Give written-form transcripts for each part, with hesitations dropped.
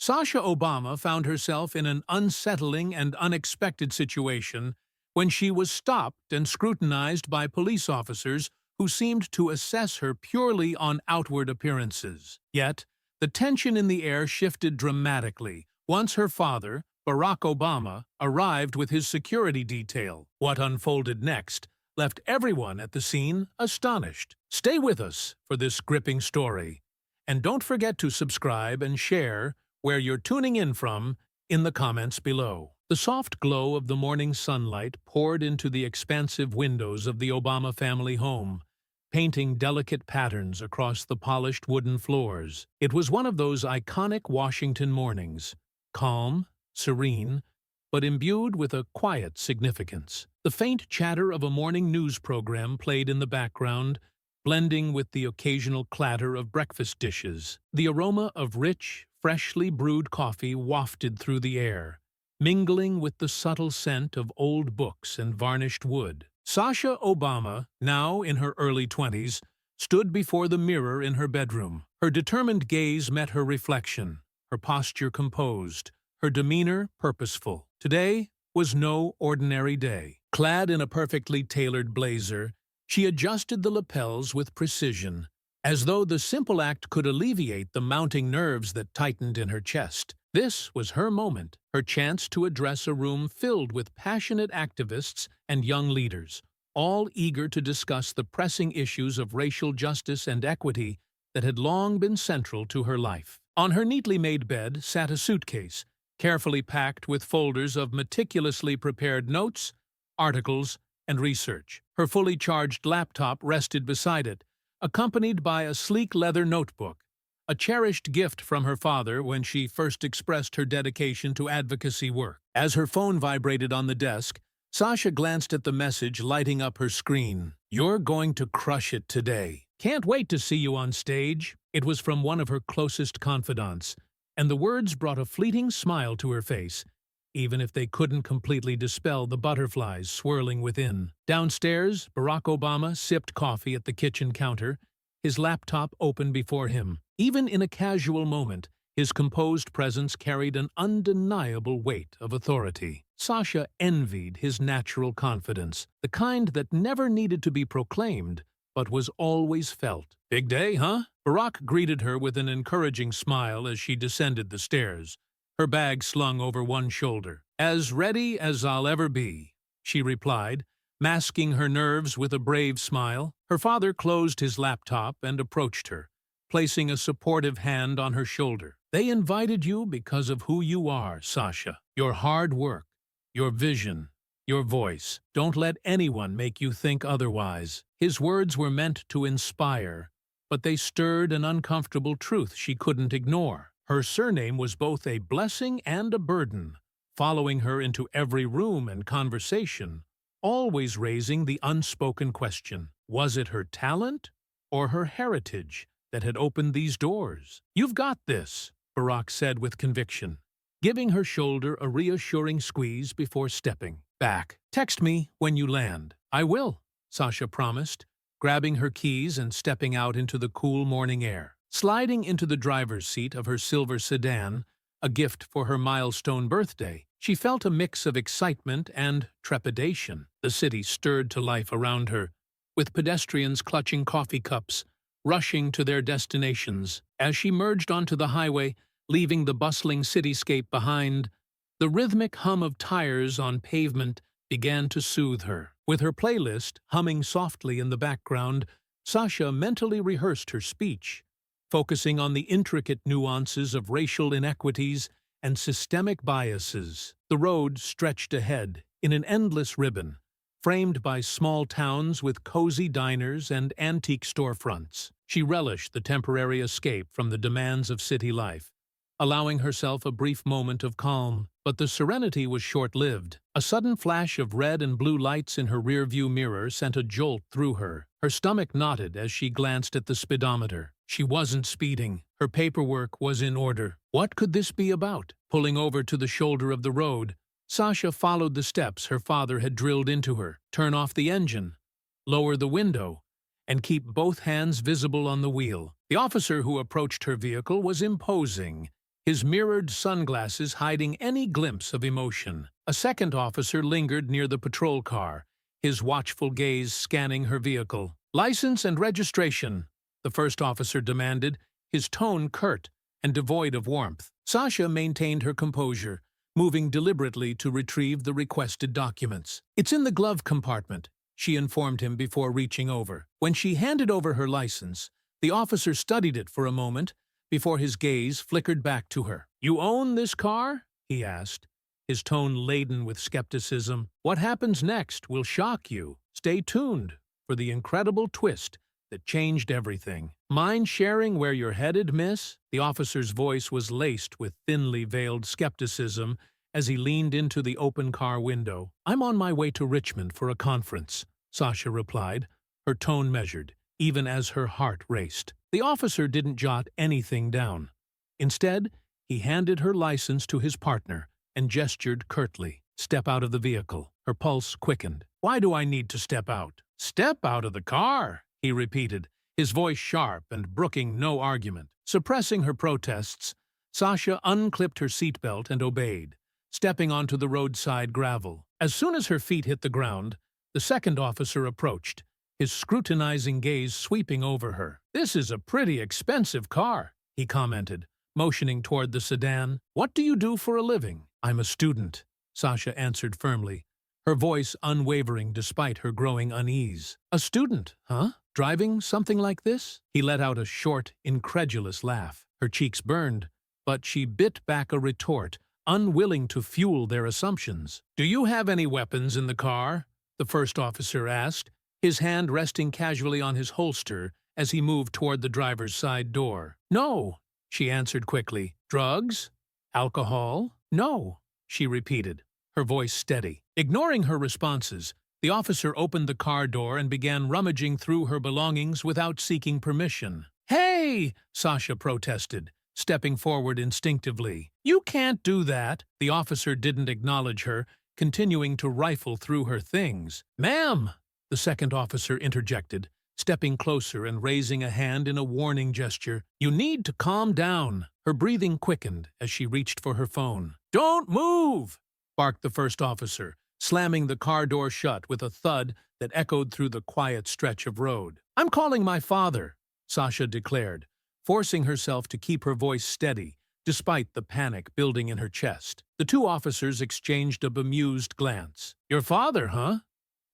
Sasha Obama found herself in an unsettling and unexpected situation when she was stopped and scrutinized by police officers who seemed to assess her purely on outward appearances. Yet, the tension in the air shifted dramatically once her father, Barack Obama, arrived with his security detail. What unfolded next left everyone at the scene astonished. Stay with us for this gripping story, and don't forget to subscribe and share where you're tuning in from in the comments below. The soft glow of the morning sunlight poured into the expansive windows of the Obama family home, painting delicate patterns across the polished wooden floors. It was one of those iconic Washington mornings, calm, serene, but imbued with a quiet significance. The faint chatter of a morning news program played in the background, blending with the occasional clatter of breakfast dishes. The aroma of rich, freshly brewed coffee wafted through the air, mingling with the subtle scent of old books and varnished wood. Sasha Obama, now in her early 20s, stood before the mirror in her bedroom. Her determined gaze met her reflection, her posture composed, her demeanor purposeful. Today was no ordinary day. Clad in a perfectly tailored blazer, she adjusted the lapels with precision, as though the simple act could alleviate the mounting nerves that tightened in her chest. This was her moment, her chance to address a room filled with passionate activists and young leaders, all eager to discuss the pressing issues of racial justice and equity that had long been central to her life. On her neatly made bed sat a suitcase, carefully packed with folders of meticulously prepared notes, articles, and research. Her fully charged laptop rested beside it, accompanied by a sleek leather notebook, a cherished gift from her father when she first expressed her dedication to advocacy work. As her phone vibrated on the desk, Sasha glanced at the message lighting up her screen. "You're going to crush it today. Can't wait to see you on stage." It was from one of her closest confidants, and the words brought a fleeting smile to her face, even if they couldn't completely dispel the butterflies swirling within. Downstairs, Barack Obama sipped coffee at the kitchen counter, his laptop open before him. Even in a casual moment, his composed presence carried an undeniable weight of authority. Sasha envied his natural confidence, the kind that never needed to be proclaimed, but was always felt. "Big day, huh?" Barack greeted her with an encouraging smile as she descended the stairs, her bag slung over one shoulder. "As ready as I'll ever be," she replied, masking her nerves with a brave smile. Her father closed his laptop and approached her, placing a supportive hand on her shoulder. "They invited you because of who you are, Sasha. Your hard work, your vision, your voice. Don't let anyone make you think otherwise." His words were meant to inspire, but they stirred an uncomfortable truth she couldn't ignore. Her surname was both a blessing and a burden, following her into every room and conversation, always raising the unspoken question: was it her talent or her heritage that had opened these doors? "You've got this," Barack said with conviction, giving her shoulder a reassuring squeeze before stepping back. "Text me when you land." "I will," Sasha promised, grabbing her keys and stepping out into the cool morning air. Sliding into the driver's seat of her silver sedan, a gift for her milestone birthday, she felt a mix of excitement and trepidation. The city stirred to life around her, with pedestrians clutching coffee cups, rushing to their destinations. As she merged onto the highway, leaving the bustling cityscape behind, the rhythmic hum of tires on pavement began to soothe her. With her playlist humming softly in the background, Sasha mentally rehearsed her speech, focusing on the intricate nuances of racial inequities and systemic biases. The road stretched ahead in an endless ribbon, framed by small towns with cozy diners and antique storefronts. She relished the temporary escape from the demands of city life, allowing herself a brief moment of calm. But the serenity was short-lived. A sudden flash of red and blue lights in her rearview mirror sent a jolt through her. Her stomach knotted as she glanced at the speedometer. She wasn't speeding. Her paperwork was in order. What could this be about? Pulling over to the shoulder of the road, Sasha followed the steps her father had drilled into her. Turn off the engine, lower the window, and keep both hands visible on the wheel. The officer who approached her vehicle was imposing, his mirrored sunglasses hiding any glimpse of emotion. A second officer lingered near the patrol car, his watchful gaze scanning her vehicle. "License and registration," the first officer demanded, his tone curt and devoid of warmth. Sasha maintained her composure, moving deliberately to retrieve the requested documents. "It's in the glove compartment," she informed him before reaching over. When she handed over her license, the officer studied it for a moment before his gaze flickered back to her. "You own this car?" he asked, his tone laden with skepticism. "What happens next will shock you. Stay tuned for the incredible twist that changed everything." "Mind sharing where you're headed, miss?" The officer's voice was laced with thinly veiled skepticism as he leaned into the open car window. "I'm on my way to Richmond for a conference," Sasha replied, her tone measured, even as her heart raced. The officer didn't jot anything down. Instead, he handed her license to his partner and gestured curtly. "Step out of the vehicle." Her pulse quickened. "Why do I need to step out?" "Step out of the car," he repeated, his voice sharp and brooking no argument. Suppressing her protests, Sasha unclipped her seatbelt and obeyed, stepping onto the roadside gravel. As soon as her feet hit the ground, the second officer approached, his scrutinizing gaze sweeping over her. "This is a pretty expensive car," he commented, motioning toward the sedan. "What do you do for a living?" "I'm a student," Sasha answered firmly, her voice unwavering despite her growing unease. "A student, huh? Driving something like this?" He let out a short, incredulous laugh. Her cheeks burned, but she bit back a retort, unwilling to fuel their assumptions. "Do you have any weapons in the car?" the first officer asked, his hand resting casually on his holster as he moved toward the driver's side door. "No," she answered quickly. "Drugs? Alcohol?" "No," she repeated, her voice steady. Ignoring her responses, the officer opened the car door and began rummaging through her belongings without seeking permission. "Hey!" Sasha protested, stepping forward instinctively. "You can't do that." The officer didn't acknowledge her, continuing to rifle through her things. "Ma'am!" the second officer interjected, stepping closer and raising a hand in a warning gesture. "You need to calm down." Her breathing quickened as she reached for her phone. "Don't move!" barked the first officer, slamming the car door shut with a thud that echoed through the quiet stretch of road. "I'm calling my father," Sasha declared, forcing herself to keep her voice steady, despite the panic building in her chest. The two officers exchanged a bemused glance. "Your father, huh?"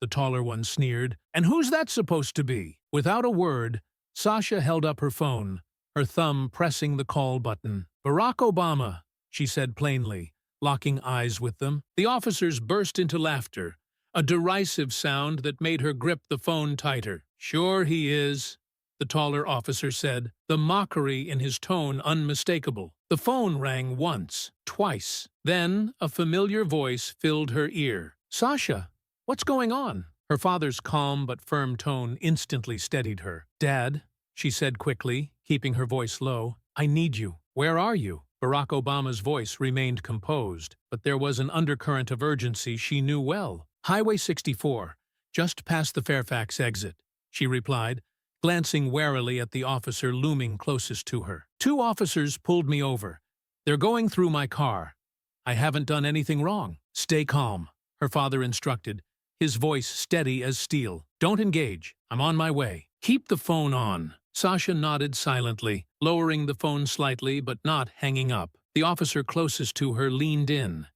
the taller one sneered. "And who's that supposed to be?" Without a word, Sasha held up her phone, her thumb pressing the call button. "Barack Obama," she said plainly, locking eyes with them. The officers burst into laughter, a derisive sound that made her grip the phone tighter. "Sure he is," the taller officer said, the mockery in his tone unmistakable. The phone rang once, twice. Then a familiar voice filled her ear. "Sasha, what's going on?" Her father's calm but firm tone instantly steadied her. "Dad," she said quickly, keeping her voice low, "I need you." "Where are you?" Barack Obama's voice remained composed, but there was an undercurrent of urgency she knew well. "Highway 64, just past the Fairfax exit," she replied, glancing warily at the officer looming closest to her. "Two officers pulled me over. They're going through my car. I haven't done anything wrong." "Stay calm," her father instructed, his voice steady as steel. "Don't engage. I'm on my way." "Keep the phone on." Sasha nodded silently, lowering the phone slightly but not hanging up. The officer closest to her leaned in,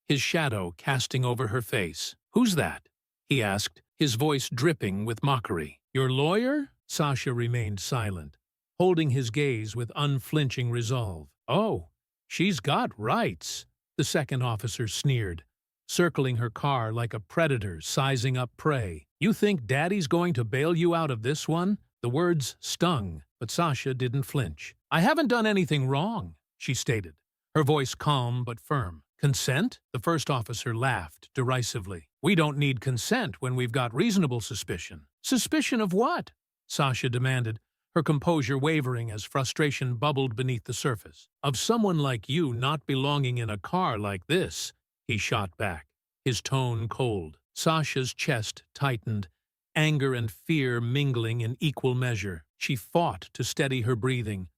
his shadow casting over her face. "Who's that?" he asked, his voice dripping with mockery. "Your lawyer?" Sasha remained silent, holding his gaze with unflinching resolve. "Oh, she's got rights," the second officer sneered, circling her car like a predator sizing up prey. "You think Daddy's going to bail you out of this one?" The words stung, but Sasha didn't flinch. "I haven't done anything wrong," she stated, her voice calm but firm. "Consent?" The first officer laughed derisively. "We don't need consent when we've got reasonable suspicion." "Suspicion of what?" Sasha demanded, her composure wavering as frustration bubbled beneath the surface. "Of someone like you not belonging in a car like this," he shot back, his tone cold. Sasha's chest tightened, anger and fear mingling in equal measure. She fought to steady her breathing,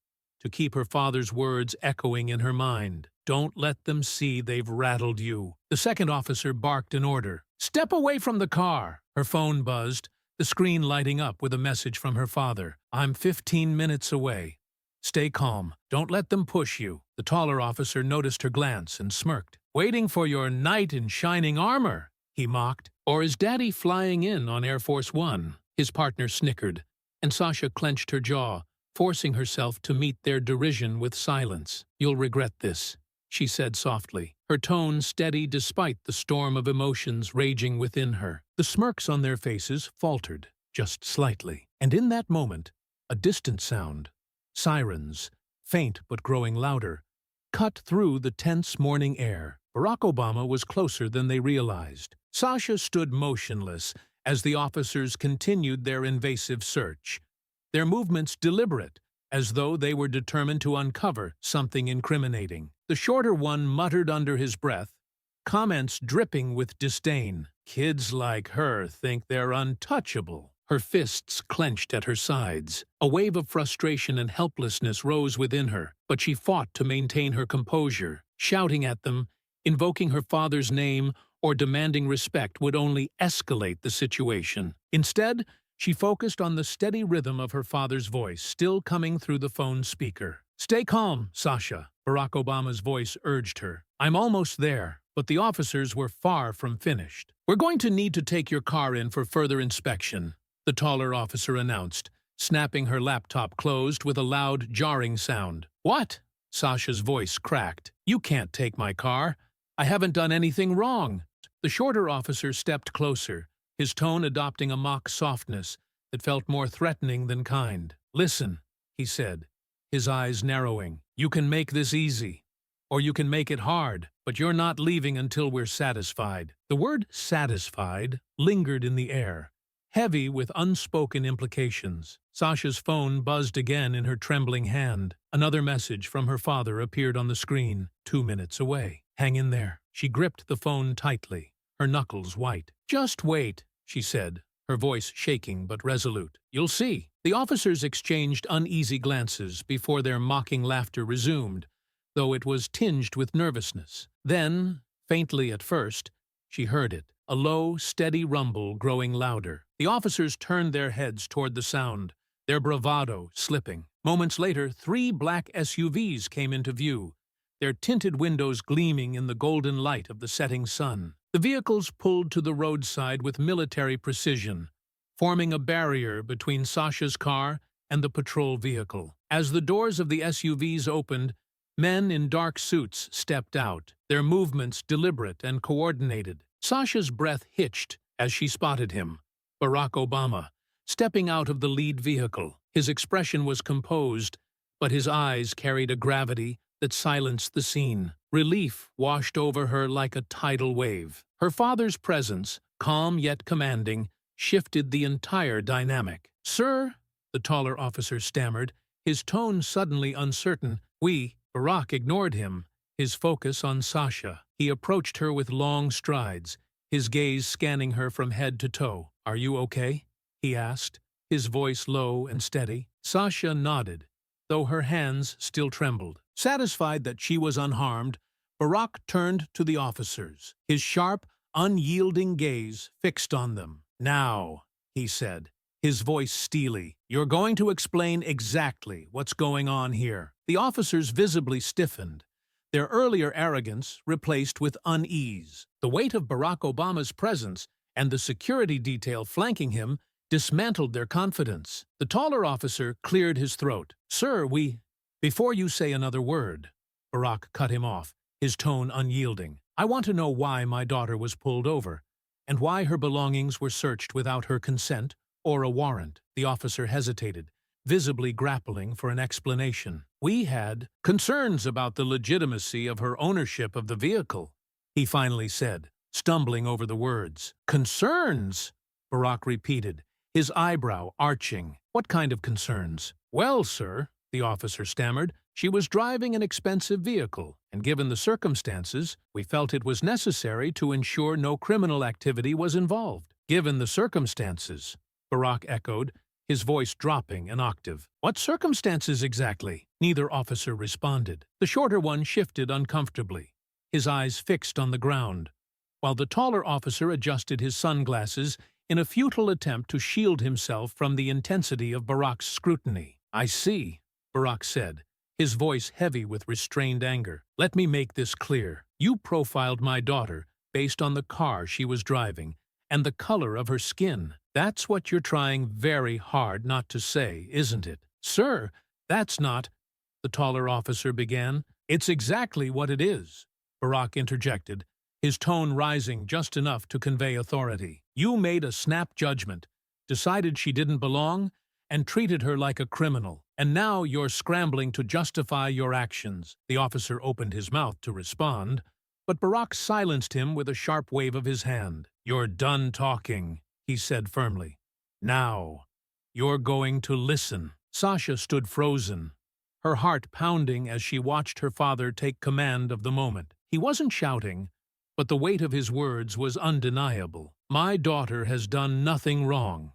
to keep her father's words echoing in her mind. Don't let them see they've rattled you. The second officer barked an order. Step away from the car. Her phone buzzed, the screen lighting up with a message from her father. I'm 15 minutes away. Stay calm. Don't let them push you. The taller officer noticed her glance and smirked. Waiting for your knight in shining armor, he mocked. Or is Daddy flying in on Air Force One? His partner snickered, and Sasha clenched her jaw, forcing herself to meet their derision with silence. You'll regret this, she said softly, her tone steady despite the storm of emotions raging within her. The smirks on their faces faltered, just slightly. And in that moment, a distant sound, sirens, faint but growing louder, cut through the tense morning air. Barack Obama was closer than they realized. Sasha stood motionless as the officers continued their invasive search, their movements deliberate, as though they were determined to uncover something incriminating. The shorter one muttered under his breath, comments dripping with disdain. Kids like her think they're untouchable. Her fists clenched at her sides. A wave of frustration and helplessness rose within her, but she fought to maintain her composure. Shouting at them, invoking her father's name, or demanding respect would only escalate the situation. Instead, she focused on the steady rhythm of her father's voice, still coming through the phone speaker. Stay calm, Sasha, Barack Obama's voice urged her. I'm almost there. But the officers were far from finished. We're going to need to take your car in for further inspection, the taller officer announced, snapping her laptop closed with a loud, jarring sound. What? Sasha's voice cracked. You can't take my car. I haven't done anything wrong. The shorter officer stepped closer, his tone adopting a mock softness that felt more threatening than kind. Listen, he said, his eyes narrowing. You can make this easy, or you can make it hard, but you're not leaving until we're satisfied. The word satisfied lingered in the air, heavy with unspoken implications. Sasha's phone buzzed again in her trembling hand. Another message from her father appeared on the screen, 2 minutes away. Hang in there. She gripped the phone tightly, her knuckles white. Just wait, she said, her voice shaking but resolute. You'll see. The officers exchanged uneasy glances before their mocking laughter resumed, though it was tinged with nervousness. Then, faintly at first, she heard it, a low, steady rumble growing louder. The officers turned their heads toward the sound, their bravado slipping. Moments later, 3 black SUVs came into view, their tinted windows gleaming in the golden light of the setting sun. The vehicles pulled to the roadside with military precision, forming a barrier between Sasha's car and the patrol vehicle. As the doors of the SUVs opened, men in dark suits stepped out, their movements deliberate and coordinated. Sasha's breath hitched as she spotted him, Barack Obama, stepping out of the lead vehicle. His expression was composed, but his eyes carried a gravity that silenced the scene. Relief washed over her like a tidal wave. Her father's presence, calm yet commanding, shifted the entire dynamic. Sir, the taller officer stammered, his tone suddenly uncertain. Barack ignored him, his focus on Sasha. He approached her with long strides, his gaze scanning her from head to toe. Are you okay? He asked, his voice low and steady. Sasha nodded, though her hands still trembled. Satisfied that she was unharmed, Barack turned to the officers, his sharp, unyielding gaze fixed on them. Now, he said, his voice steely, you're going to explain exactly what's going on here. The officers visibly stiffened, their earlier arrogance replaced with unease. The weight of Barack Obama's presence and the security detail flanking him dismantled their confidence. The taller officer cleared his throat. Sir, Before you say another word, Barack cut him off, his tone unyielding. I want to know why my daughter was pulled over, and why her belongings were searched without her consent or a warrant. The officer hesitated, visibly grappling for an explanation. We had concerns about the legitimacy of her ownership of the vehicle, he finally said, stumbling over the words. Concerns? Barack repeated, his eyebrow arching. What kind of concerns? Well, sir, the officer stammered, she was driving an expensive vehicle, and given the circumstances, we felt it was necessary to ensure no criminal activity was involved. Given the circumstances, Barack echoed, his voice dropping an octave. "What circumstances exactly?" Neither officer responded. The shorter one shifted uncomfortably, his eyes fixed on the ground, while the taller officer adjusted his sunglasses in a futile attempt to shield himself from the intensity of Barack's scrutiny. "I see," Barack said, his voice heavy with restrained anger. "Let me make this clear. You profiled my daughter based on the car she was driving and the color of her skin. That's what you're trying very hard not to say, isn't it?" "Sir, that's not—" the taller officer began. "It's exactly what it is," Barack interjected, his tone rising just enough to convey authority. "You made a snap judgment, decided she didn't belong, and treated her like a criminal. And now you're scrambling to justify your actions." The officer opened his mouth to respond, but Barack silenced him with a sharp wave of his hand. "You're done talking," he said firmly. "Now, you're going to listen." Sasha stood frozen, her heart pounding as she watched her father take command of the moment. He wasn't shouting, but the weight of his words was undeniable. "My daughter has done nothing wrong,"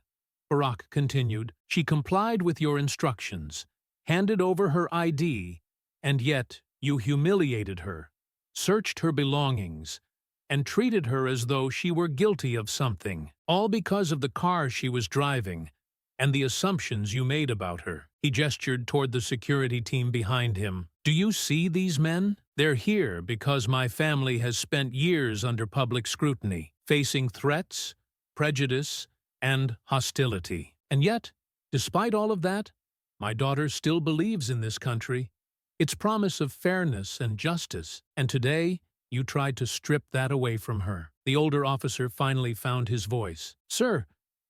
Barack continued. "She complied with your instructions, handed over her ID, and yet you humiliated her, searched her belongings, and treated her as though she were guilty of something, all because of the car she was driving and the assumptions you made about her." He gestured toward the security team behind him. "Do you see these men? They're here because my family has spent years under public scrutiny, facing threats, prejudice, and hostility. And yet, despite all of that, my daughter still believes in this country, its promise of fairness and justice, and today you tried to strip that away from her." The older officer finally found his voice. "Sir,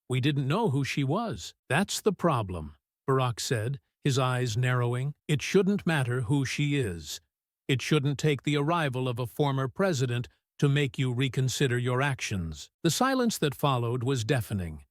we didn't know who she was." "That's the problem," Barack said, his eyes narrowing. "It shouldn't matter who she is. It shouldn't take the arrival of a former president to make you reconsider your actions." The silence that followed was deafening,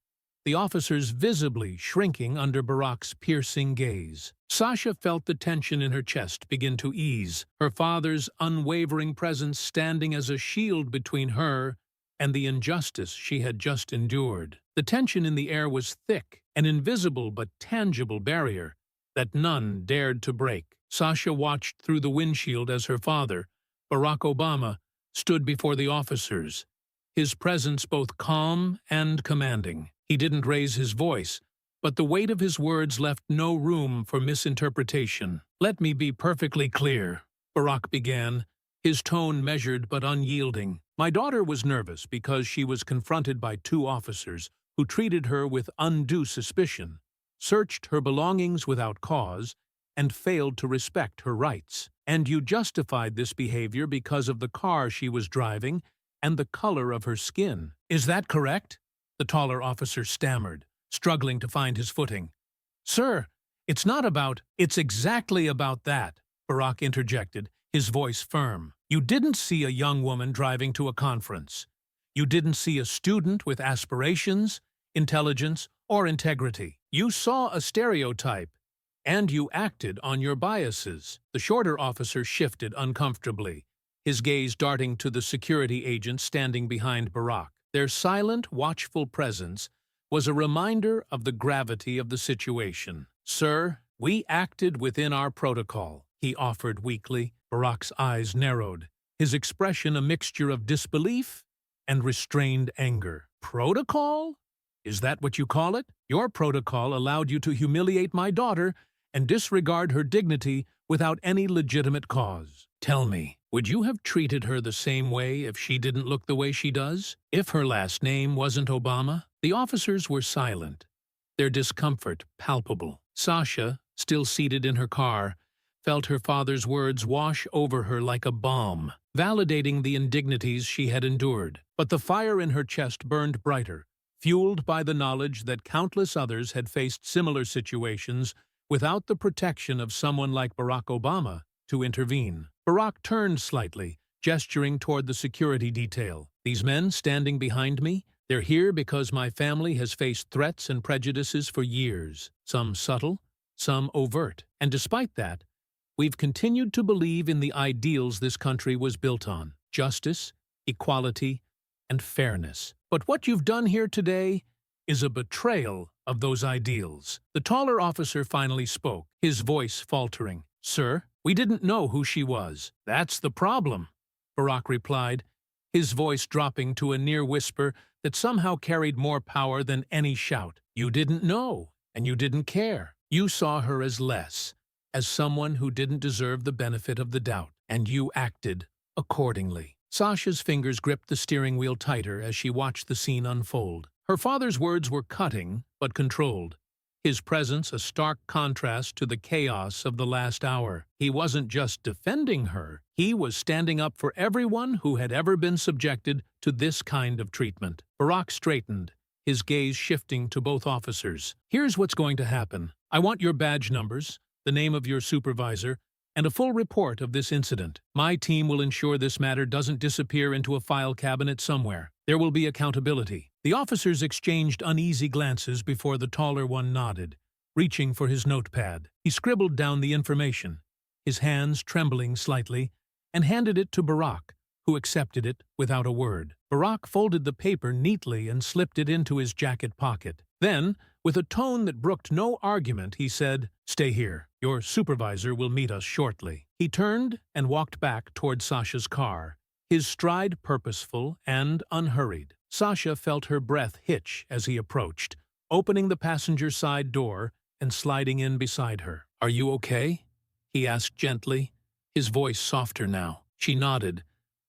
the officers visibly shrinking under Barack's piercing gaze. Sasha felt the tension in her chest begin to ease, her father's unwavering presence standing as a shield between her and the injustice she had just endured. The tension in the air was thick, an invisible but tangible barrier that none dared to break. Sasha watched through the windshield as her father, Barack Obama, stood before the officers, his presence both calm and commanding. He didn't raise his voice, but the weight of his words left no room for misinterpretation. "Let me be perfectly clear," Barack began, his tone measured but unyielding. "My daughter was nervous because she was confronted by two officers who treated her with undue suspicion, searched her belongings without cause, and failed to respect her rights. And you justified this behavior because of the car she was driving and the color of her skin. Is that correct?" The taller officer stammered, struggling to find his footing. "Sir, it's not about—" "It's exactly about that," Barack interjected, his voice firm. "You didn't see a young woman driving to a conference. You didn't see a student with aspirations, intelligence, or integrity. You saw a stereotype, and you acted on your biases." The shorter officer shifted uncomfortably, his gaze darting to the security agent standing behind Barack. Their silent, watchful presence was a reminder of the gravity of the situation. "Sir, we acted within our protocol," he offered weakly. Barack's eyes narrowed, his expression a mixture of disbelief and restrained anger. "Protocol? Is that what you call it? Your protocol allowed you to humiliate my daughter and disregard her dignity without any legitimate cause. Tell me, would you have treated her the same way if she didn't look the way she does? If her last name wasn't Obama?" The officers were silent, their discomfort palpable. Sasha, still seated in her car, felt her father's words wash over her like a balm, validating the indignities she had endured. But the fire in her chest burned brighter, fueled by the knowledge that countless others had faced similar situations without the protection of someone like Barack Obama to intervene. Barack turned slightly, gesturing toward the security detail. "These men standing behind me, they're here because my family has faced threats and prejudices for years, some subtle, some overt. And despite that, we've continued to believe in the ideals this country was built on: justice, equality, and fairness. But what you've done here today is a betrayal of those ideals. The taller officer finally spoke, his voice faltering. "Sir, we didn't know who she was. That's the problem," Barack replied, his voice dropping to a near whisper that somehow carried more power than any shout. "You didn't know, and you didn't care. You saw her as less, as someone who didn't deserve the benefit of the doubt, and you acted accordingly." Sasha's fingers gripped the steering wheel tighter as she watched the scene unfold. Her father's words were cutting, but controlled, his presence a stark contrast to the chaos of the last hour. He wasn't just defending her, he was standing up for everyone who had ever been subjected to this kind of treatment. Barack straightened, his gaze shifting to both officers. "Here's what's going to happen. I want your badge numbers, the name of your supervisor, and a full report of this incident. My team will ensure this matter doesn't disappear into a file cabinet somewhere. There will be accountability." The officers exchanged uneasy glances before the taller one nodded, reaching for his notepad. He scribbled down the information, his hands trembling slightly, and handed it to Barack, who accepted it without a word. Barack folded the paper neatly and slipped it into his jacket pocket. Then, with a tone that brooked no argument, he said, "Stay here. Your supervisor will meet us shortly." He turned and walked back toward Sasha's car, his stride purposeful and unhurried. Sasha felt her breath hitch as he approached, opening the passenger side door and sliding in beside her. "Are you okay?" he asked gently, his voice softer now. She nodded,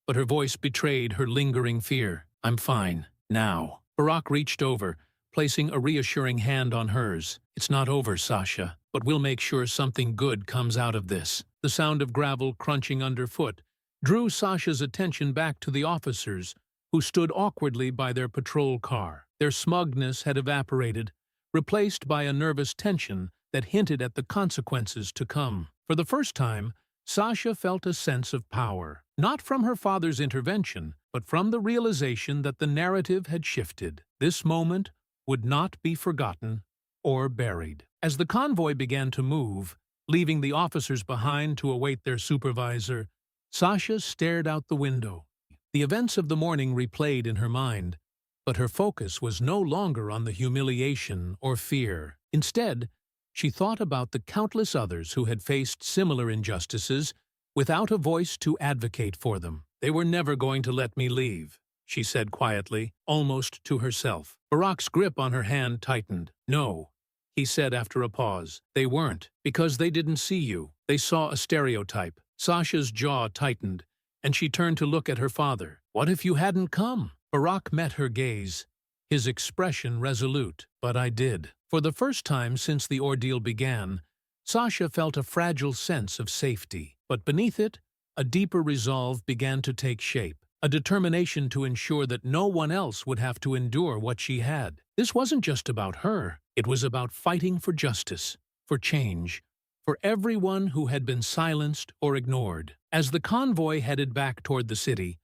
but her voice betrayed her lingering fear. "I'm fine, now." Barack reached over, placing a reassuring hand on hers. "It's not over, Sasha, but we'll make sure something good comes out of this." The sound of gravel crunching underfoot drew Sasha's attention back to the officers, who stood awkwardly by their patrol car. Their smugness had evaporated, replaced by a nervous tension that hinted at the consequences to come. For the first time, Sasha felt a sense of power, not from her father's intervention, but from the realization that the narrative had shifted. This moment would not be forgotten or buried. As the convoy began to move, leaving the officers behind to await their supervisor, Sasha stared out the window. The events of the morning replayed in her mind, but her focus was no longer on the humiliation or fear. Instead, she thought about the countless others who had faced similar injustices without a voice to advocate for them. "They were never going to let me leave," she said quietly, almost to herself. Barack's grip on her hand tightened. "No," he said after a pause. "They weren't, because they didn't see you. They saw a stereotype." Sasha's jaw tightened, and she turned to look at her father. "What if you hadn't come?" Barack met her gaze, his expression resolute. "But I did." For the first time since the ordeal began, Sasha felt a fragile sense of safety. But beneath it, a deeper resolve began to take shape, a determination to ensure that no one else would have to endure what she had. This wasn't just about her. It was about fighting for justice, for change, for everyone who had been silenced or ignored. As the convoy headed back toward the city,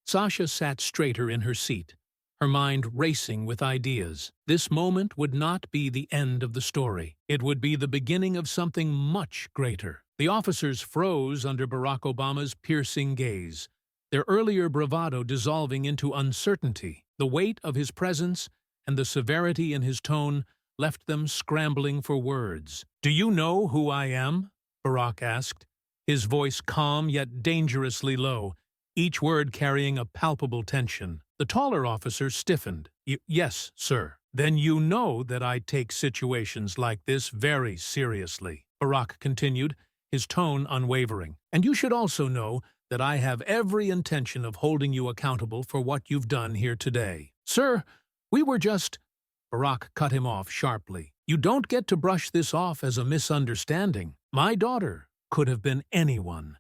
Sasha sat straighter in her seat, her mind racing with ideas. This moment would not be the end of the story. It would be the beginning of something much greater. The officers froze under Barack Obama's piercing gaze, their earlier bravado dissolving into uncertainty. The weight of his presence and the severity in his tone left them scrambling for words. "Do you know who I am?" Barack asked, his voice calm yet dangerously low, each word carrying a palpable tension. The taller officer stiffened. Yes, sir." "Then you know that I take situations like this very seriously," Barack continued, his tone unwavering. "And you should also know that I have every intention of holding you accountable for what you've done here today." "Sir, we were just—" Barack cut him off sharply. "You don't get to brush this off as a misunderstanding. My daughter could have been anyone,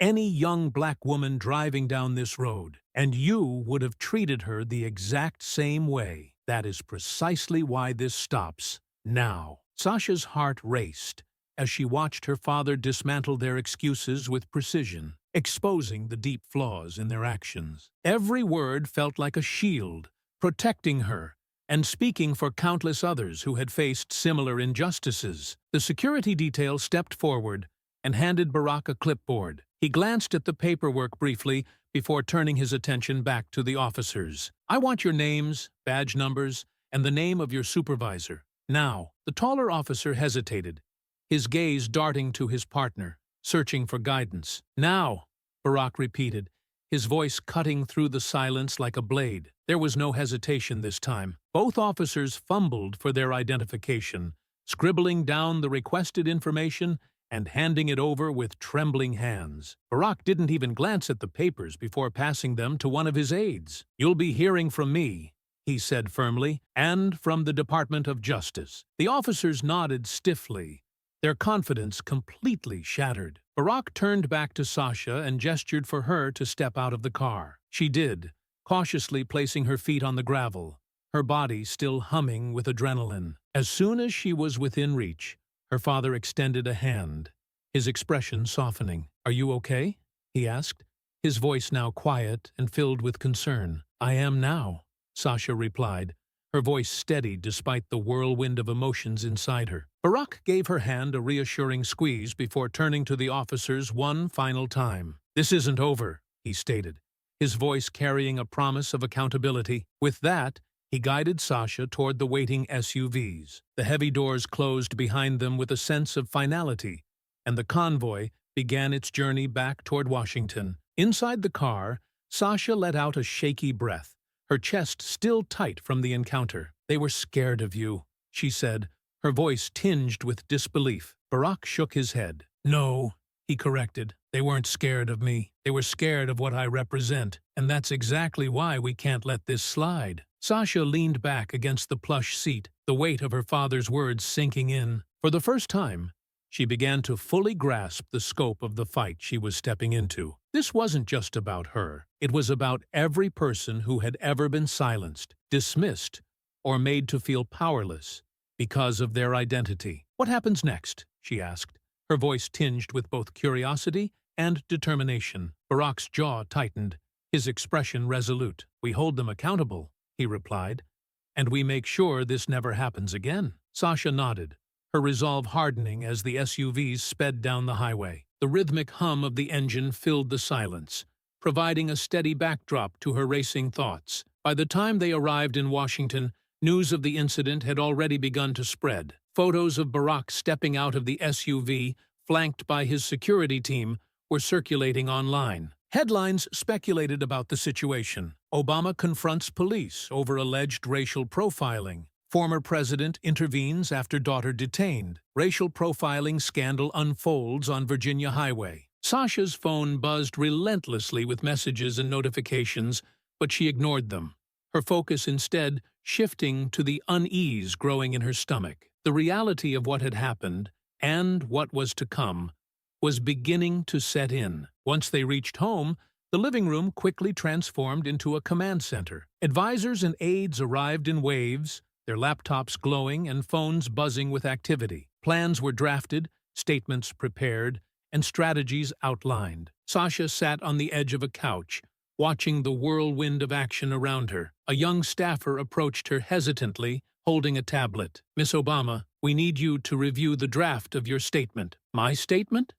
any young black woman driving down this road, and you would have treated her the exact same way. That is precisely why this stops now." Sasha's heart raced as she watched her father dismantle their excuses with precision, exposing the deep flaws in their actions. Every word felt like a shield, protecting her and speaking for countless others who had faced similar injustices. The security detail stepped forward and handed Barack a clipboard. He glanced at the paperwork briefly before turning his attention back to the officers. "I want your names, badge numbers, and the name of your supervisor. Now, the taller officer hesitated, his gaze darting to his partner, searching for guidance. Now, Barack repeated, his voice cutting through the silence like a blade. There was no hesitation this time. Both officers fumbled for their identification, scribbling down the requested information and handing it over with trembling hands. Barack didn't even glance at the papers before passing them to one of his aides. "You'll be hearing from me," he said firmly, "and from the Department of Justice." The officers nodded stiffly, their confidence completely shattered. Barack turned back to Sasha and gestured for her to step out of the car. She did, cautiously placing her feet on the gravel, her body still humming with adrenaline. As soon as she was within reach, her father extended a hand, his expression softening. "Are you okay?" he asked, his voice now quiet and filled with concern. "I am now," Sasha replied, her voice steady despite the whirlwind of emotions inside her. Barack gave her hand a reassuring squeeze before turning to the officers one final time. "This isn't over," he stated, his voice carrying a promise of accountability. With that, he guided Sasha toward the waiting SUVs. The heavy doors closed behind them with a sense of finality, and the convoy began its journey back toward Washington. Inside the car, Sasha let out a shaky breath, her chest still tight from the encounter. "They were scared of you," she said, her voice tinged with disbelief. Barack shook his head. "No," he corrected, "they weren't scared of me. They were scared of what I represent, and that's exactly why we can't let this slide." Sasha leaned back against the plush seat, the weight of her father's words sinking in. For the first time, she began to fully grasp the scope of the fight she was stepping into. This wasn't just about her. It was about every person who had ever been silenced, dismissed, or made to feel powerless because of their identity. "What happens next?" she asked, her voice tinged with both curiosity and determination. Barack's jaw tightened, his expression resolute. "We hold them accountable," he replied, "and we make sure this never happens again." Sasha nodded, her resolve hardening as the SUVs sped down the highway. The rhythmic hum of the engine filled the silence, providing a steady backdrop to her racing thoughts. By the time they arrived in Washington, news of the incident had already begun to spread. Photos of Barack stepping out of the SUV, flanked by his security team, were circulating online. Headlines speculated about the situation. Obama confronts police over alleged racial profiling. Former president intervenes after daughter detained. Racial profiling scandal unfolds on Virginia highway. Sasha's phone buzzed relentlessly with messages and notifications, but she ignored them, her focus instead shifting to the unease growing in her stomach. The reality of what had happened, and what was to come, was beginning to set in. Once they reached home, the living room quickly transformed into a command center. Advisors and aides arrived in waves, their laptops glowing and phones buzzing with activity. Plans were drafted, statements prepared, and strategies outlined. Sasha sat on the edge of a couch, watching the whirlwind of action around her. A young staffer approached her hesitantly, holding a tablet. "Miss Obama, we need you to review the draft of your statement." "My statement?"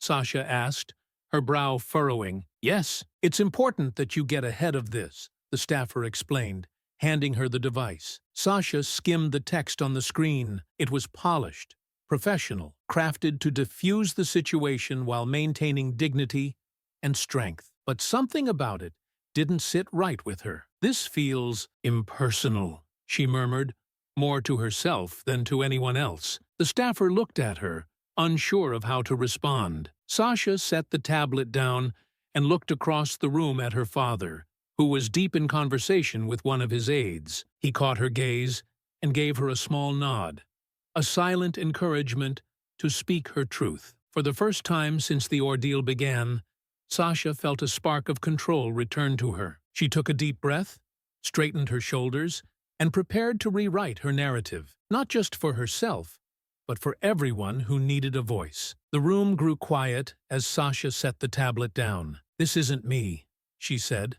Sasha asked, her brow furrowing. "Yes, it's important that you get ahead of this," the staffer explained, handing her the device. Sasha skimmed the text on the screen. It was polished, professional, crafted to diffuse the situation while maintaining dignity and strength. But something about it didn't sit right with her. "This feels impersonal," she murmured, more to herself than to anyone else. The staffer looked at her, unsure of how to respond. Sasha set the tablet down and looked across the room at her father, who was deep in conversation with one of his aides. He caught her gaze and gave her a small nod, a silent encouragement to speak her truth. For the first time since the ordeal began, Sasha felt a spark of control return to her. She took a deep breath, straightened her shoulders, and prepared to rewrite her narrative, not just for herself, but for everyone who needed a voice. The room grew quiet as Sasha set the tablet down. "This isn't me," she said,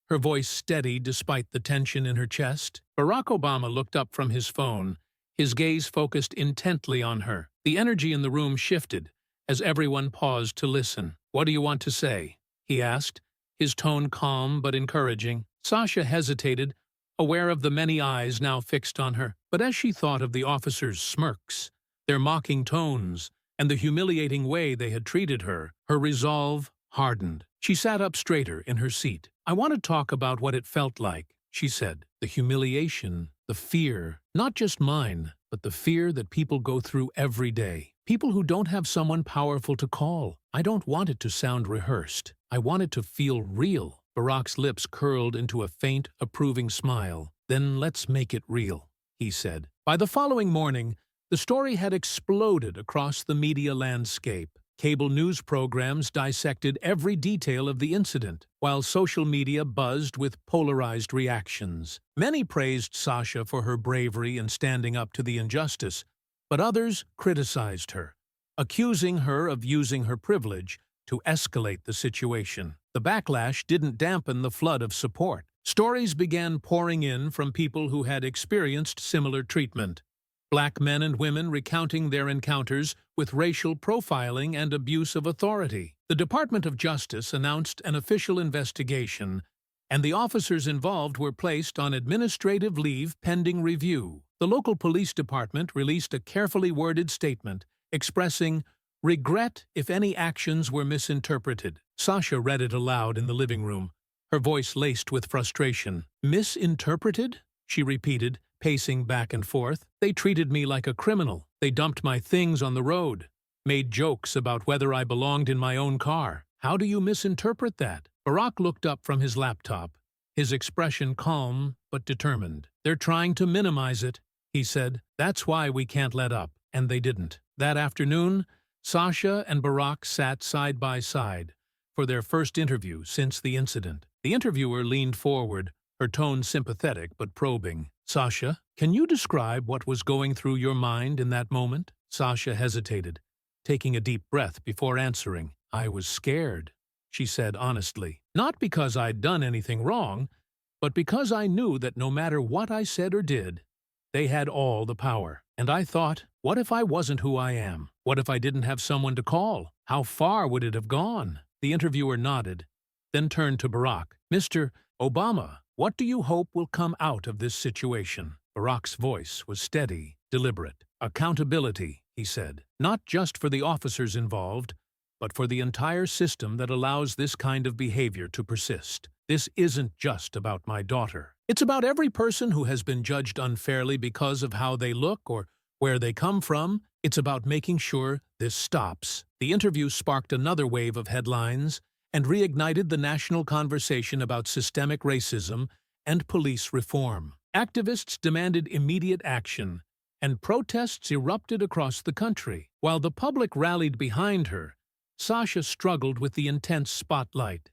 her voice steady despite the tension in her chest. Barack Obama looked up from his phone, his gaze focused intently on her. The energy in the room shifted as everyone paused to listen. "What do you want to say?" he asked, his tone calm but encouraging. Sasha hesitated, aware of the many eyes now fixed on her. But as she thought of the officers' smirks, their mocking tones, and the humiliating way they had treated her, her resolve hardened. She sat up straighter in her seat. "I want to talk about what it felt like," she said. "The humiliation, the fear, not just mine, but the fear that people go through every day. People who don't have someone powerful to call. I don't want it to sound rehearsed. I want it to feel real." Barack's lips curled into a faint, approving smile. "Then let's make it real," he said. By the following morning, the story had exploded across the media landscape. Cable news programs dissected every detail of the incident, while social media buzzed with polarized reactions. Many praised Sasha for her bravery in standing up to the injustice, but others criticized her, accusing her of using her privilege to escalate the situation. The backlash didn't dampen the flood of support. Stories began pouring in from people who had experienced similar treatment. Black men and women recounting their encounters with racial profiling and abuse of authority. The Department of Justice announced an official investigation, and the officers involved were placed on administrative leave pending review. The local police department released a carefully worded statement expressing regret if any actions were misinterpreted. Sasha read it aloud in the living room, her voice laced with frustration. "Misinterpreted?" she repeated, pacing back and forth. "They treated me like a criminal. They dumped my things on the road, made jokes about whether I belonged in my own car. How do you misinterpret that?" Barack looked up from his laptop, his expression calm but determined. "They're trying to minimize it," he said. "That's why we can't let up." And they didn't. That afternoon, Sasha and Barack sat side by side for their first interview since the incident. The interviewer leaned forward, her tone sympathetic but probing. "Sasha, can you describe what was going through your mind in that moment?" Sasha hesitated, taking a deep breath before answering. "I was scared," she said honestly. "Not because I'd done anything wrong, but because I knew that no matter what I said or did, they had all the power. And I thought, what if I wasn't who I am? What if I didn't have someone to call? How far would it have gone?" The interviewer nodded, then turned to Barack. "Mr. Obama, what do you hope will come out of this situation?" Barack's voice was steady, deliberate. "Accountability," he said. "Not just for the officers involved, but for the entire system that allows this kind of behavior to persist. This isn't just about my daughter. It's about every person who has been judged unfairly because of how they look or where they come from. It's about making sure this stops." The interview sparked another wave of headlines and reignited the national conversation about systemic racism and police reform. Activists demanded immediate action, and protests erupted across the country. While the public rallied behind her, Sasha struggled with the intense spotlight.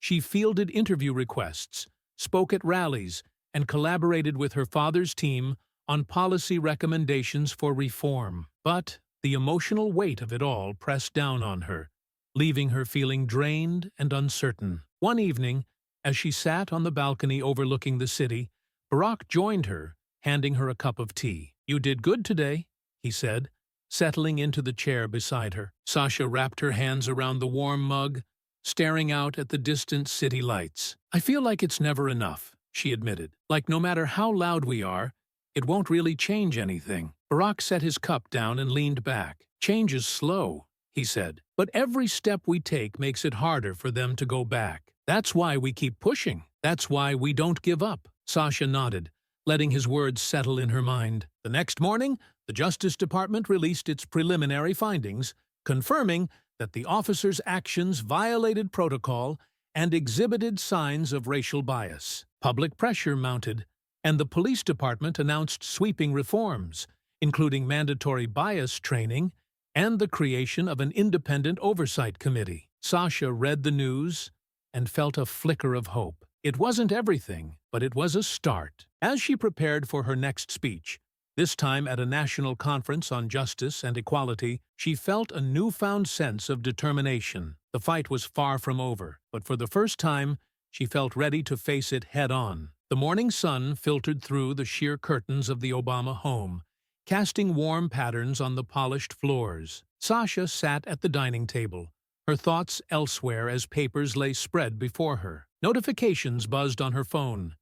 She fielded interview requests, spoke at rallies, and collaborated with her father's team on policy recommendations for reform. But the emotional weight of it all pressed down on her, leaving her feeling drained and uncertain. One evening, as she sat on the balcony overlooking the city, Barack joined her, handing her a cup of tea. "You did good today," he said, settling into the chair beside her. Sasha wrapped her hands around the warm mug, staring out at the distant city lights. "I feel like it's never enough," she admitted. "Like no matter how loud we are, it won't really change anything." Barack set his cup down and leaned back. "Change is slow," he said, "but every step we take makes it harder for them to go back. That's why we keep pushing. That's why we don't give up." Sasha nodded, letting his words settle in her mind. The next morning, the Justice Department released its preliminary findings, confirming that the officers' actions violated protocol and exhibited signs of racial bias. Public pressure mounted, and the police department announced sweeping reforms, including mandatory bias training and the creation of an independent oversight committee. Sasha read the news and felt a flicker of hope. It wasn't everything, but it was a start. As she prepared for her next speech, this time at a national conference on justice and equality, she felt a newfound sense of determination. The fight was far from over, but for the first time, she felt ready to face it head-on. The morning sun filtered through the sheer curtains of the Obama home, casting warm patterns on the polished floors. Sasha sat at the dining table, her thoughts elsewhere as papers lay spread before her. Notifications buzzed on her phone.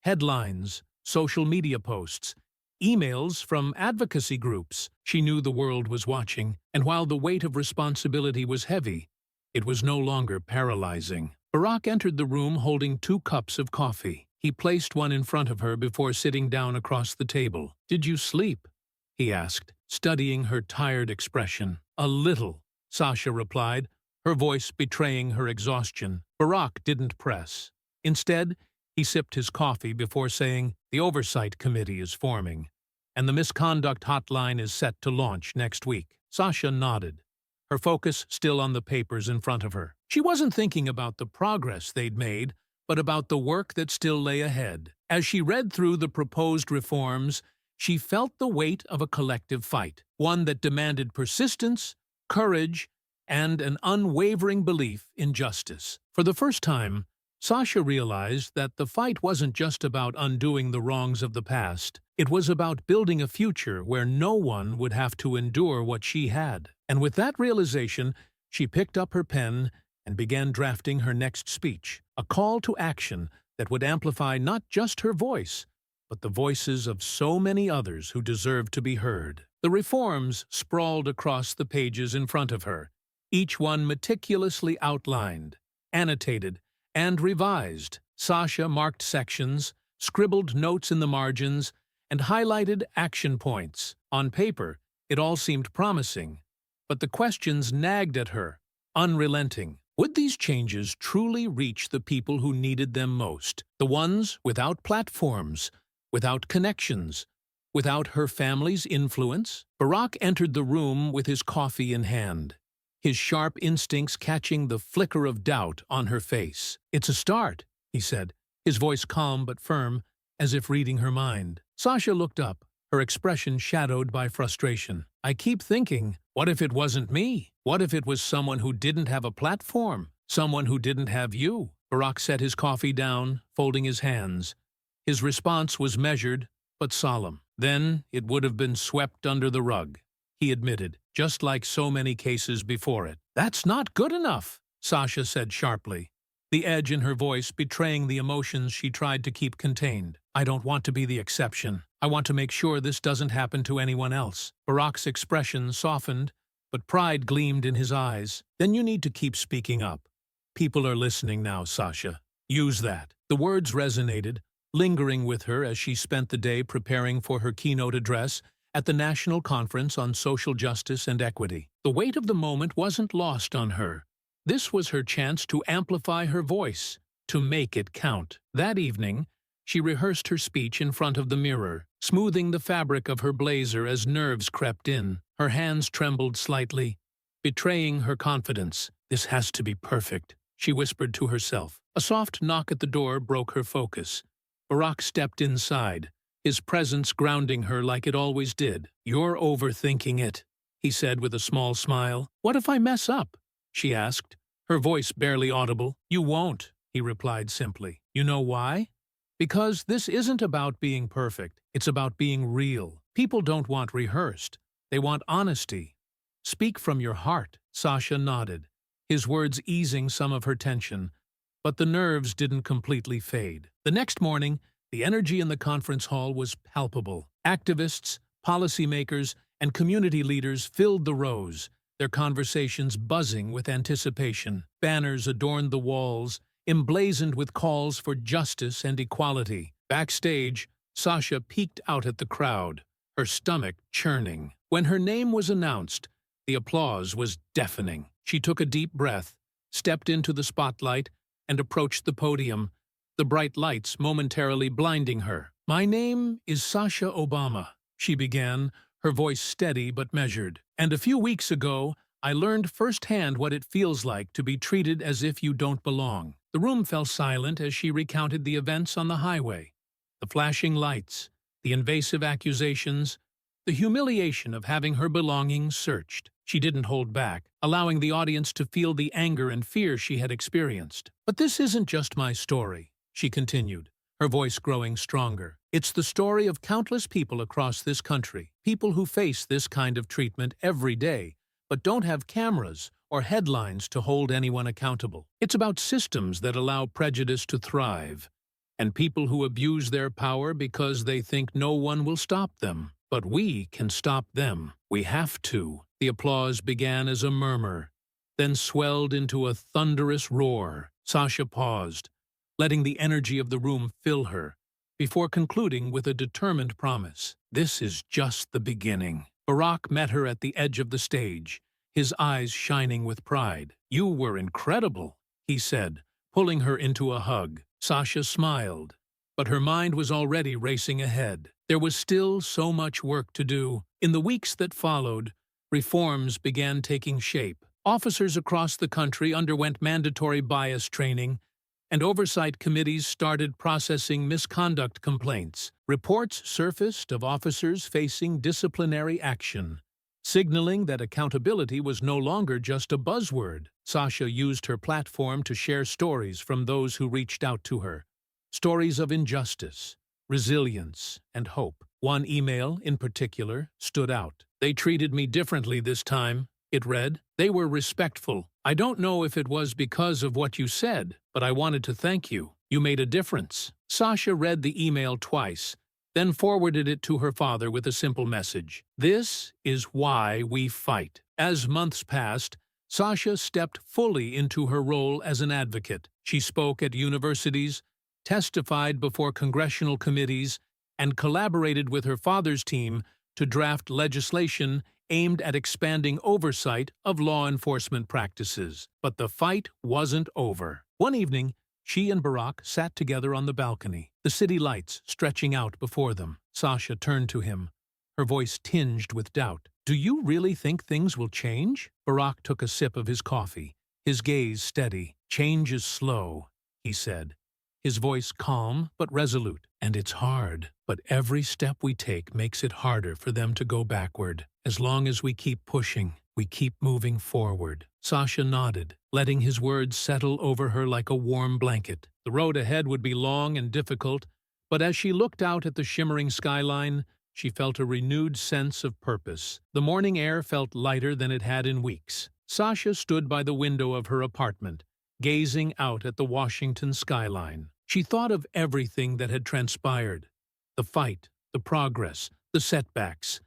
Headlines, social media posts, emails from advocacy groups. She knew the world was watching, and while the weight of responsibility was heavy, it was no longer paralyzing. Barack entered the room holding 2 cups of coffee. He placed one in front of her before sitting down across the table. "Did you sleep?" he asked, studying her tired expression. "A little," Sasha replied, her voice betraying her exhaustion. Barack didn't press. Instead, he sipped his coffee before saying, "The Oversight Committee is forming, and the Misconduct Hotline is set to launch next week." Sasha nodded, her focus still on the papers in front of her. She wasn't thinking about the progress they'd made, but about the work that still lay ahead. As she read through the proposed reforms, she felt the weight of a collective fight, one that demanded persistence, courage, and an unwavering belief in justice. For the first time, Sasha realized that the fight wasn't just about undoing the wrongs of the past. It was about building a future where no one would have to endure what she had. And with that realization, she picked up her pen and began drafting her next speech, a call to action that would amplify not just her voice, but the voices of so many others who deserved to be heard. The reforms sprawled across the pages in front of her, each one meticulously outlined, annotated, and revised. Sasha marked sections, scribbled notes in the margins, and highlighted action points. On paper, it all seemed promising, but the questions nagged at her, unrelenting. Would these changes truly reach the people who needed them most? The ones without platforms, without connections, without her family's influence? Barack entered the room with his coffee in hand, his sharp instincts catching the flicker of doubt on her face. "It's a start," he said, his voice calm but firm, as if reading her mind. Sasha looked up, her expression shadowed by frustration. "I keep thinking, what if it wasn't me? What if it was someone who didn't have a platform? Someone who didn't have you?" Barack set his coffee down, folding his hands. His response was measured, but solemn. "Then it would have been swept under the rug," he admitted, just like so many cases before it. "That's not good enough," Sasha said sharply, the edge in her voice betraying the emotions she tried to keep contained. "I don't want to be the exception. I want to make sure this doesn't happen to anyone else." Barack's expression softened, but pride gleamed in his eyes. "Then you need to keep speaking up. People are listening now, Sasha. Use that." The words resonated, lingering with her as she spent the day preparing for her keynote address at the National Conference on Social Justice and Equity. The weight of the moment wasn't lost on her. This was her chance to amplify her voice, to make it count. That evening, she rehearsed her speech in front of the mirror, smoothing the fabric of her blazer as nerves crept in. Her hands trembled slightly, betraying her confidence. "This has to be perfect," she whispered to herself. A soft knock at the door broke her focus. Barack stepped inside, his presence grounding her like it always did. "You're overthinking it," he said with a small smile. "What if I mess up?" she asked, her voice barely audible. "You won't," he replied simply. "You know why? Because this isn't about being perfect. It's about being real. People don't want rehearsed. They want honesty. Speak from your heart." Sasha nodded, his words easing some of her tension, but the nerves didn't completely fade. The next morning, the energy in the conference hall was palpable. Activists, policymakers, and community leaders filled the rows, their conversations buzzing with anticipation. Banners adorned the walls, emblazoned with calls for justice and equality. Backstage, Sasha peeked out at the crowd, her stomach churning. When her name was announced, the applause was deafening. She took a deep breath, stepped into the spotlight, and approached the podium, the bright lights momentarily blinding her. "My name is Sasha Obama," she began, her voice steady but measured. "And a few weeks ago, I learned firsthand what it feels like to be treated as if you don't belong." The room fell silent as she recounted the events on the highway, the flashing lights, the invasive accusations, the humiliation of having her belongings searched. She didn't hold back, allowing the audience to feel the anger and fear she had experienced. "But this isn't just my story," she continued, her voice growing stronger. "It's the story of countless people across this country, people who face this kind of treatment every day, but don't have cameras or headlines to hold anyone accountable. It's about systems that allow prejudice to thrive, and people who abuse their power because they think no one will stop them. But we can stop them. We have to. The applause began as a murmur, then swelled into a thunderous roar. Sasha paused, letting the energy of the room fill her, before concluding with a determined promise. This is just the beginning. Barack met her at the edge of the stage, his eyes shining with pride. "You were incredible," he said, pulling her into a hug. Sasha smiled, but her mind was already racing ahead. There was still so much work to do. In the weeks that followed, reforms began taking shape. Officers across the country underwent mandatory bias training, and oversight committees started processing misconduct complaints. Reports surfaced of officers facing disciplinary action, signaling that accountability was no longer just a buzzword. Sasha used her platform to share stories from those who reached out to her. Stories of injustice, resilience, and hope. One email, in particular, stood out. "They treated me differently this time," it read. "They were respectful. I don't know if it was because of what you said, but I wanted to thank you. You made a difference." Sasha read the email twice, then forwarded it to her father with a simple message. "This is why we fight." As months passed, Sasha stepped fully into her role as an advocate. She spoke at universities, testified before congressional committees, and collaborated with her father's team to draft legislation aimed at expanding oversight of law enforcement practices. But the fight wasn't over. One evening, she and Barack sat together on the balcony, the city lights stretching out before them. Sasha turned to him, her voice tinged with doubt. "Do you really think things will change?" Barack took a sip of his coffee, his gaze steady. "Change is slow," he said, his voice calm but resolute. "And it's hard, but every step we take makes it harder for them to go backward. As long as we keep pushing, we keep moving forward." Sasha nodded, letting his words settle over her like a warm blanket. The road ahead would be long and difficult, but as she looked out at the shimmering skyline, she felt a renewed sense of purpose. The morning air felt lighter than it had in weeks. Sasha stood by the window of her apartment, gazing out at the Washington skyline. She thought of everything that had transpired, the fight, the progress, the setbacks,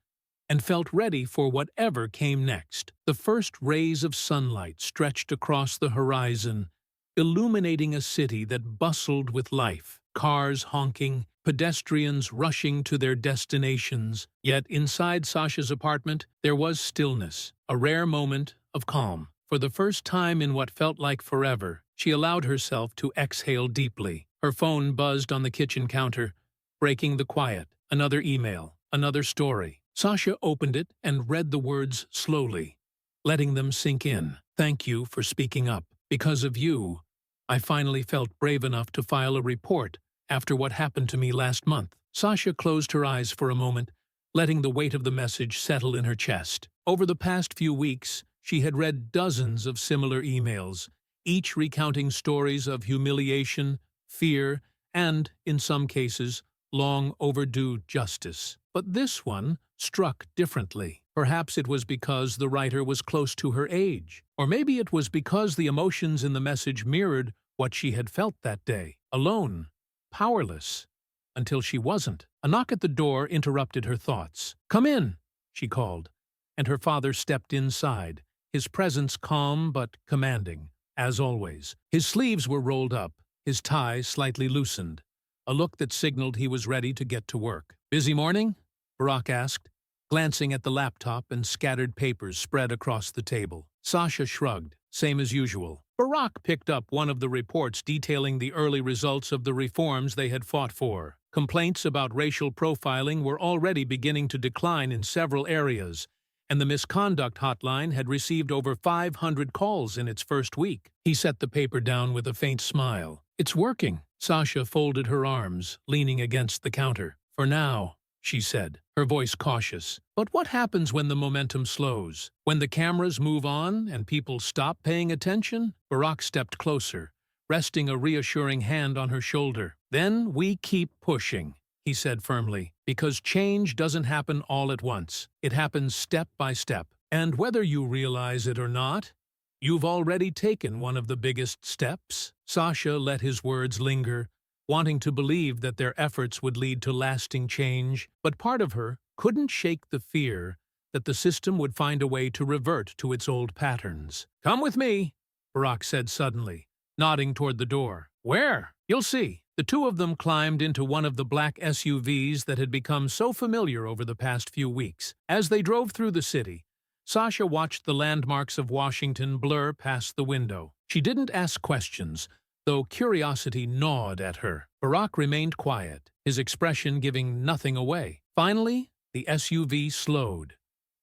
and felt ready for whatever came next. The first rays of sunlight stretched across the horizon, illuminating a city that bustled with life, cars honking, pedestrians rushing to their destinations. Yet inside Sasha's apartment, there was stillness, a rare moment of calm. For the first time in what felt like forever, she allowed herself to exhale deeply. Her phone buzzed on the kitchen counter, breaking the quiet. Another email, another story. Sasha opened it and read the words slowly, letting them sink in. "Thank you for speaking up. Because of you, I finally felt brave enough to file a report after what happened to me last month." Sasha closed her eyes for a moment, letting the weight of the message settle in her chest. Over the past few weeks, she had read dozens of similar emails, each recounting stories of humiliation, fear, and, in some cases, long overdue justice. But this one struck differently. Perhaps it was because the writer was close to her age, or maybe it was because the emotions in the message mirrored what she had felt that day. Alone, powerless, until she wasn't. A knock at the door interrupted her thoughts. "Come in," she called, and her father stepped inside, his presence calm but commanding, as always. His sleeves were rolled up, his tie slightly loosened, a look that signaled he was ready to get to work. "Busy morning?" Barack asked, glancing at the laptop and scattered papers spread across the table. Sasha shrugged, same as usual. Barack picked up one of the reports detailing the early results of the reforms they had fought for. Complaints about racial profiling were already beginning to decline in several areas, and the misconduct hotline had received over 500 calls in its first week. He set the paper down with a faint smile. "It's working." Sasha folded her arms, leaning against the counter. "For now," she said, her voice cautious. "But what happens when the momentum slows? When the cameras move on and people stop paying attention?" Barack stepped closer, resting a reassuring hand on her shoulder. "Then we keep pushing," he said firmly, "because change doesn't happen all at once. It happens step by step. And whether you realize it or not, you've already taken one of the biggest steps." Sasha let his words linger, wanting to believe that their efforts would lead to lasting change, but part of her couldn't shake the fear that the system would find a way to revert to its old patterns. "Come with me," Barack said suddenly, nodding toward the door. "Where? You'll see." The two of them climbed into one of the black SUVs that had become so familiar over the past few weeks. As they drove through the city, Sasha watched the landmarks of Washington blur past the window. She didn't ask questions, though curiosity gnawed at her. Barack remained quiet, his expression giving nothing away. Finally, the SUV slowed,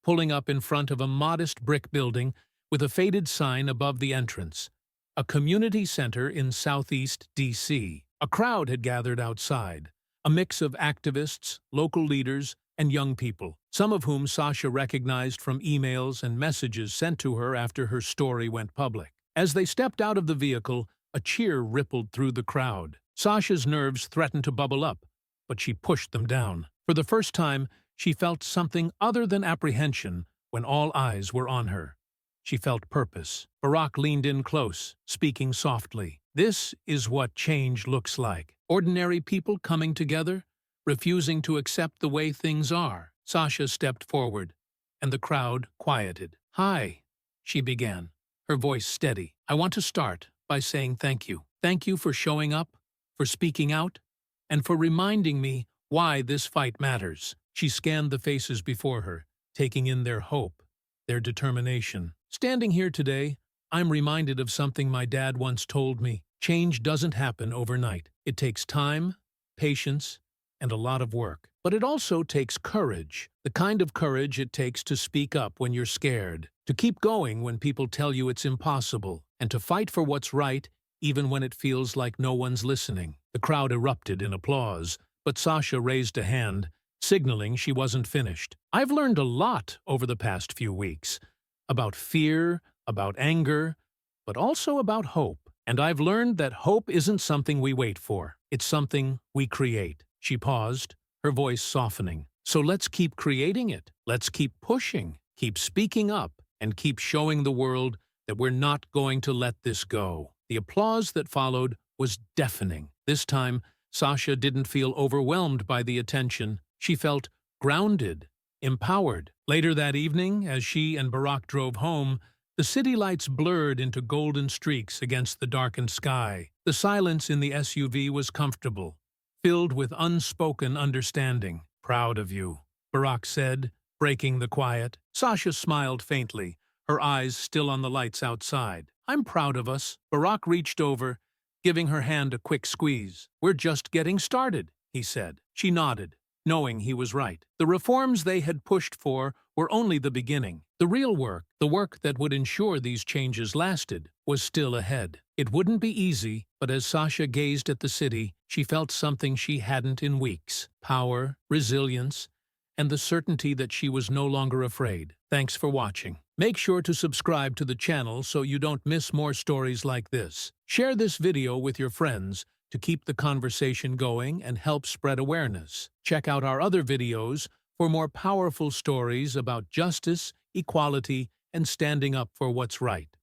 pulling up in front of a modest brick building with a faded sign above the entrance, a community center in Southeast D.C. A crowd had gathered outside, a mix of activists, local leaders, and young people, some of whom Sasha recognized from emails and messages sent to her after her story went public. As they stepped out of the vehicle, a cheer rippled through the crowd. Sasha's nerves threatened to bubble up, but she pushed them down. For the first time, she felt something other than apprehension when all eyes were on her. She felt purpose. Barack leaned in close, speaking softly. "This is what change looks like. Ordinary people coming together, refusing to accept the way things are." Sasha stepped forward, and the crowd quieted. "Hi," she began, her voice steady. "I want to start by saying thank you. Thank you for showing up, for speaking out, and for reminding me why this fight matters." She scanned the faces before her, taking in their hope, their determination. "Standing here today, I'm reminded of something my dad once told me. Change doesn't happen overnight. It takes time, patience, and a lot of work. But it also takes courage, the kind of courage it takes to speak up when you're scared, to keep going when people tell you it's impossible, and to fight for what's right even when it feels like no one's listening." The crowd erupted in applause, but Sasha raised a hand, signaling she wasn't finished. "I've learned a lot over the past few weeks. About fear, about anger, but also about hope. And I've learned that hope isn't something we wait for. It's something we create." She paused, her voice softening. "So let's keep creating it. Let's keep pushing, keep speaking up, and keep showing the world that we're not going to let this go." The applause that followed was deafening. This time, Sasha didn't feel overwhelmed by the attention. She felt grounded, empowered. Later that evening, as she and Barack drove home, the city lights blurred into golden streaks against the darkened sky. The silence in the SUV was comfortable, filled with unspoken understanding. "Proud of you," Barack said, breaking the quiet. Sasha smiled faintly, her eyes still on the lights outside. "I'm proud of us." Barack reached over, giving her hand a quick squeeze. "We're just getting started," he said. She nodded, knowing he was right. The reforms they had pushed for were only the beginning. The real work, the work that would ensure these changes lasted, was still ahead. It wouldn't be easy, but as Sasha gazed at the city, she felt something she hadn't in weeks: power, resilience, and the certainty that she was no longer afraid. Thanks for watching. Make sure to subscribe to the channel so you don't miss more stories like this. Share this video with your friends to keep the conversation going and help spread awareness. Check out our other videos for more powerful stories about justice, equality, and standing up for what's right.